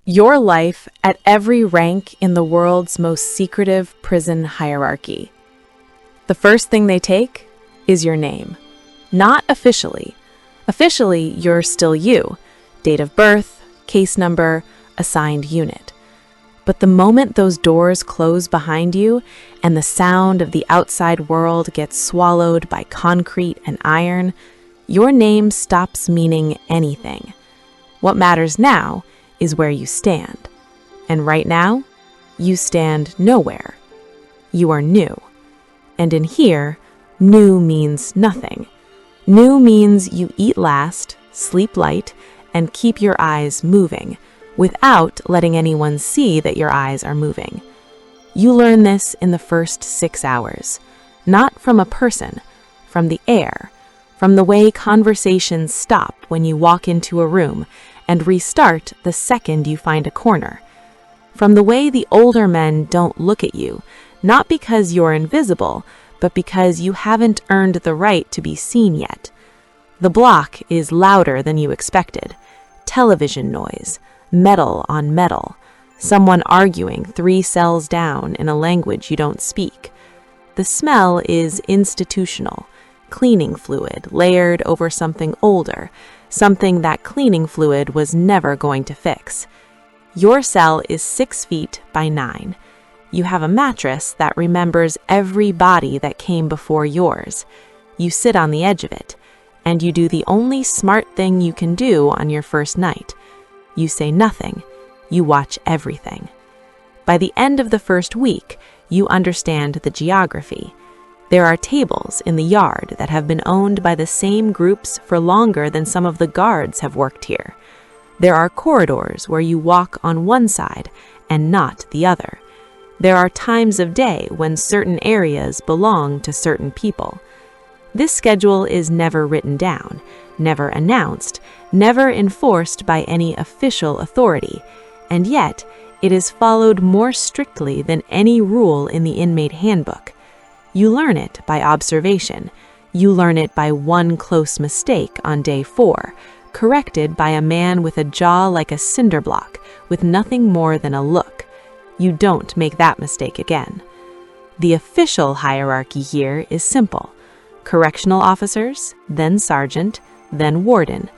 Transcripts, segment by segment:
Your life at every rank in the world's most secretive prison hierarchy. The first thing they take is your name. Not officially. Officially, you're still you. Date of birth, case number, assigned unit. But the moment those doors close behind you and the sound of the outside world gets swallowed by concrete and iron, your name stops meaning anything. What matters now is where you stand. And right now, you stand nowhere. You are new. And in here, new means nothing. New means you eat last, sleep light, and keep your eyes moving, without letting anyone see that your eyes are moving. You learn this in the first 6 hours, not from a person, from the air, from the way conversations stop when you walk into a room and restart the second you find a corner. From the way the older men don't look at you, not because you're invisible, but because you haven't earned the right to be seen yet. The block is louder than you expected. Television noise, metal on metal, someone arguing 3 cells down in a language you don't speak. The smell is institutional, cleaning fluid layered over something older, something that cleaning fluid was never going to fix. Your cell is 6 feet by 9. You have a mattress that remembers every body that came before yours. You sit on the edge of it, and you do the only smart thing you can do on your first night. You say nothing. You watch everything. By the end of the first week, you understand the geography. There are tables in the yard that have been owned by the same groups for longer than some of the guards have worked here. There are corridors where you walk on one side and not the other. There are times of day when certain areas belong to certain people. This schedule is never written down, never announced, never enforced by any official authority, and yet it is followed more strictly than any rule in the inmate handbook. You learn it by observation. You learn it by one close mistake on day 4, corrected by a man with a jaw like a cinder block, with nothing more than a look. You don't make that mistake again. The official hierarchy here is simple. Correctional officers, then sergeant, then warden.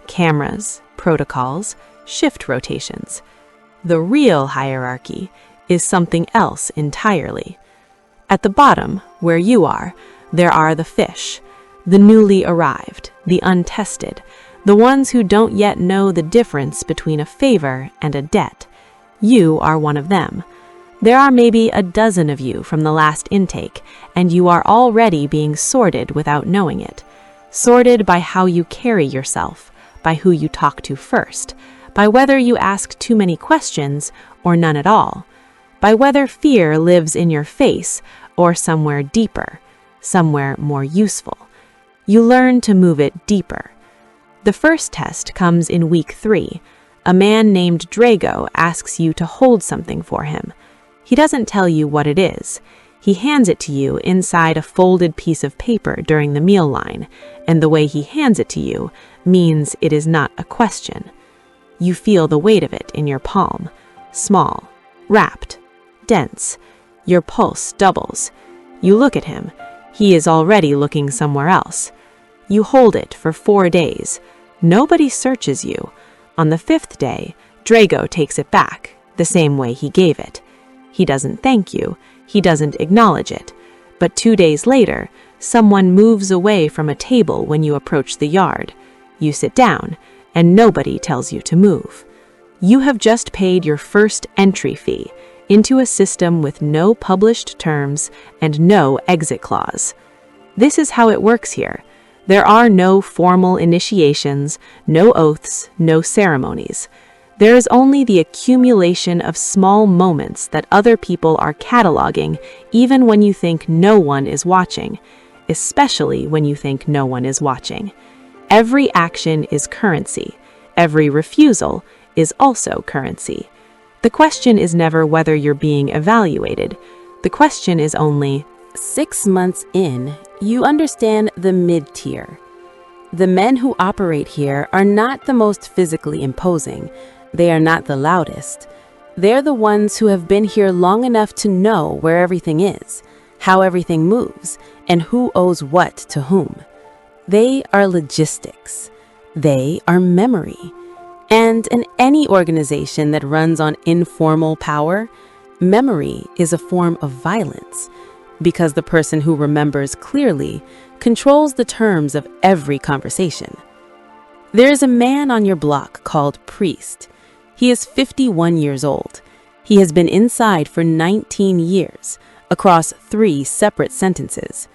Cameras, protocols, shift rotations. The real hierarchy is something else entirely. At the bottom, where you are, there are the fish, the newly arrived, the untested, the ones who don't yet know the difference between a favor and a debt. You are one of them. There are maybe a dozen of you from the last intake, and you are already being sorted without knowing it. Sorted by how you carry yourself, by who you talk to first, by whether you ask too many questions or none at all, by whether fear lives in your face or somewhere deeper, somewhere more useful. You learn to move it deeper. The first test comes in week 3. A man named Drago asks you to hold something for him. He doesn't tell you what it is. He hands it to you inside a folded piece of paper during the meal line, and the way he hands it to you means it is not a question. You feel the weight of it in your palm, small, wrapped, dense. Your pulse doubles. You look at him. He is already looking somewhere else. You hold it for 4 days. Nobody searches you. On the 5th day, Drago takes it back, the same way he gave it. He doesn't thank you. He doesn't acknowledge it. But 2 days later, someone moves away from a table when you approach the yard. You sit down, and nobody tells you to move. You have just paid your first entry fee into a system with no published terms and no exit clause. This is how it works here. There are no formal initiations, no oaths, no ceremonies. There is only the accumulation of small moments that other people are cataloging even when you think no one is watching, especially when you think no one is watching. Every action is currency. Every refusal is also currency. The question is never whether you're being evaluated. The question is only, 6 months in, you understand the mid-tier. The men who operate here are not the most physically imposing. They are not the loudest. They're the ones who have been here long enough to know where everything is, how everything moves, and who owes what to whom. They are logistics. They are memory. And in any organization that runs on informal power, memory is a form of violence, because the person who remembers clearly controls the terms of every conversation. There is a man on your block called Priest. He is 51 years old. He has been inside for 19 years, across 3 separate sentences.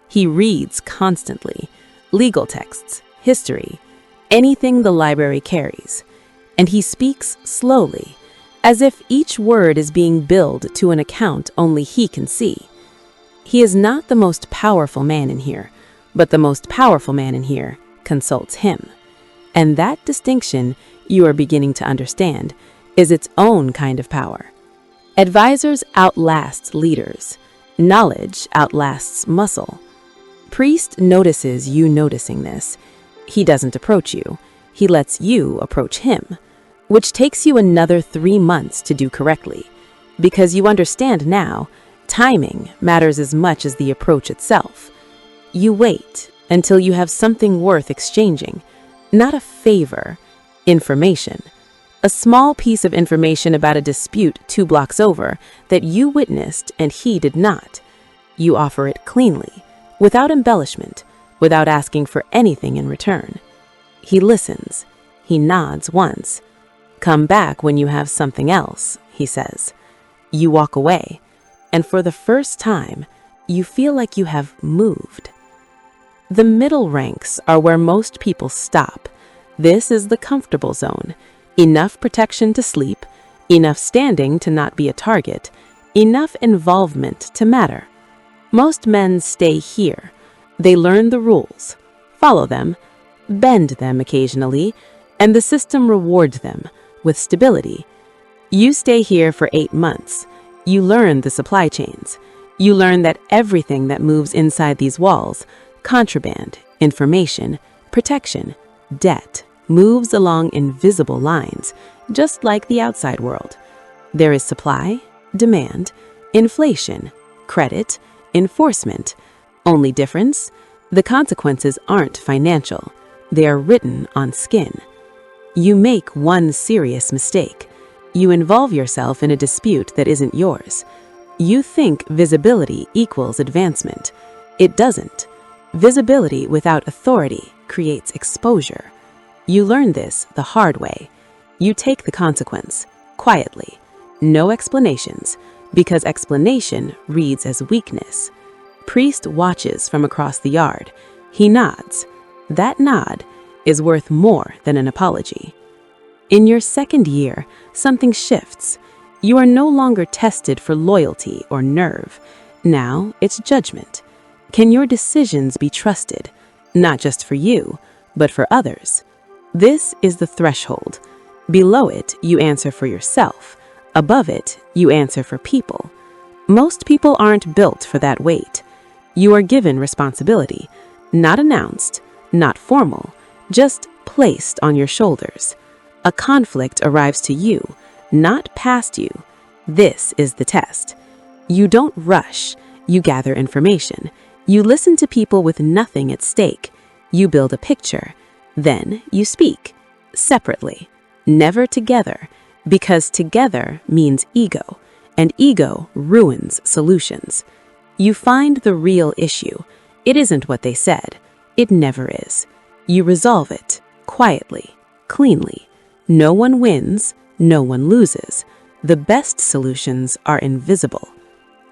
He reads constantly, legal texts, history, anything the library carries. And he speaks slowly, as if each word is being billed to an account only he can see. He is not the most powerful man in here, but the most powerful man in here consults him. And that distinction, you are beginning to understand, is its own kind of power. Advisors outlast leaders. Knowledge outlasts muscle. Priest notices you noticing this. He doesn't approach you. He lets you approach him, which takes you another 3 months to do correctly, because you understand now, timing matters as much as the approach itself. You wait until you have something worth exchanging, not a favor, information. A small piece of information about a dispute 2 blocks over that you witnessed and he did not. You offer it cleanly, without embellishment, without asking for anything in return. He listens. He nods once. Come back when you have something else, he says. You walk away, and for the first time, you feel like you have moved. The middle ranks are where most people stop. This is the comfortable zone. Enough protection to sleep, enough standing to not be a target, enough involvement to matter. Most men stay here. They learn the rules, follow them, bend them occasionally, and the system rewards them with stability. You stay here for 8 months. You learn the supply chains. You learn that everything that moves inside these walls, contraband, information, protection, debt, moves along invisible lines, just like the outside world. There is supply, demand, inflation, credit, enforcement. Only difference? The consequences aren't financial. They are written on skin. You make one serious mistake. You involve yourself in a dispute that isn't yours. You think visibility equals advancement. It doesn't. Visibility without authority creates exposure. You learn this the hard way. You take the consequence, quietly. No explanations, because explanation reads as weakness. Priest watches from across the yard. He nods. That nod is worth more than an apology. In your 2nd year, something shifts. You are no longer tested for loyalty or nerve. Now it's judgment. Can your decisions be trusted? Not just for you, but for others. This is the threshold. Below it, you answer for yourself. Above it, you answer for people. Most people aren't built for that weight. You are given responsibility, not announced, not formal, just placed on your shoulders. A conflict arrives to you, not past you. This is the test. You don't rush. You gather information. You listen to people with nothing at stake. You build a picture. Then you speak. Separately. Never together. Because together means ego. And ego ruins solutions. You find the real issue. It isn't what they said. It never is. You resolve it. Quietly. Cleanly. No one wins. No one loses. The best solutions are invisible.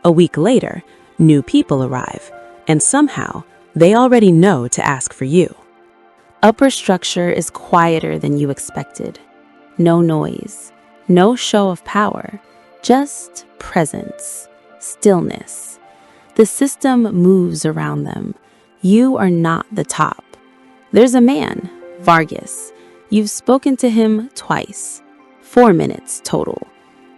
A week later, new people arrive. And somehow, they already know to ask for you. Upper structure is quieter than you expected. No noise, no show of power, just presence, stillness. The system moves around them. You are not the top. There's a man, Vargas. You've spoken to him twice. 4 minutes total.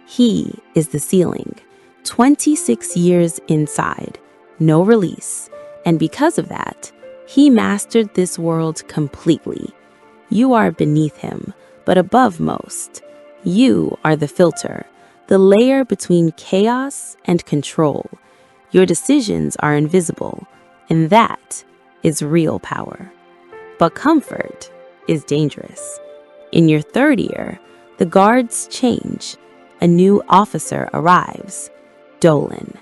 He is the ceiling. 26 years inside. No release. And because of that, he mastered this world completely. You are beneath him, but above most. You are the filter, the layer between chaos and control. Your decisions are invisible, and that is real power. But comfort is dangerous. In your third year, the guards change. A new officer arrives, Dolan.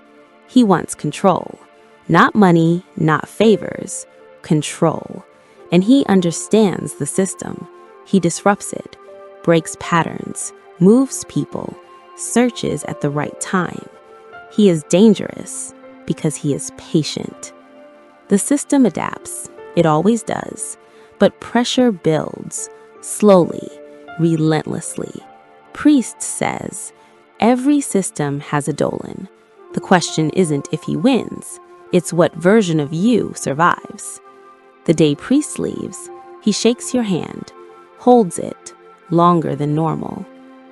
He wants control. Not money, not favors, control. And he understands the system. He disrupts it, breaks patterns, moves people, searches at the right time. He is dangerous because he is patient. The system adapts, it always does, but pressure builds, slowly, relentlessly. Priest says, every system has a Dolan. The question isn't if he wins, it's what version of you survives. The day Priest leaves, he shakes your hand, holds it longer than normal.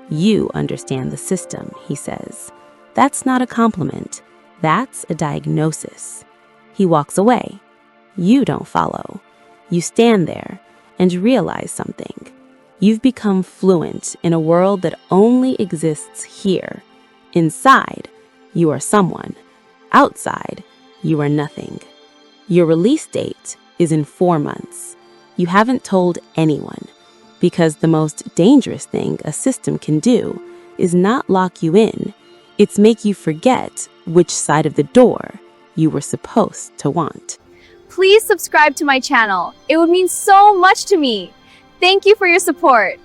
You understand the system, he says. That's not a compliment. That's a diagnosis. He walks away. You don't follow. You stand there and realize something. You've become fluent in a world that only exists here. Inside, you are someone. Outside, you are nothing. Your release date is in 4 months. You haven't told anyone, because the most dangerous thing a system can do is not lock you in. It's make you forget which side of the door you were supposed to want. Please subscribe to my channel. It would mean so much to me. Thank you for your support.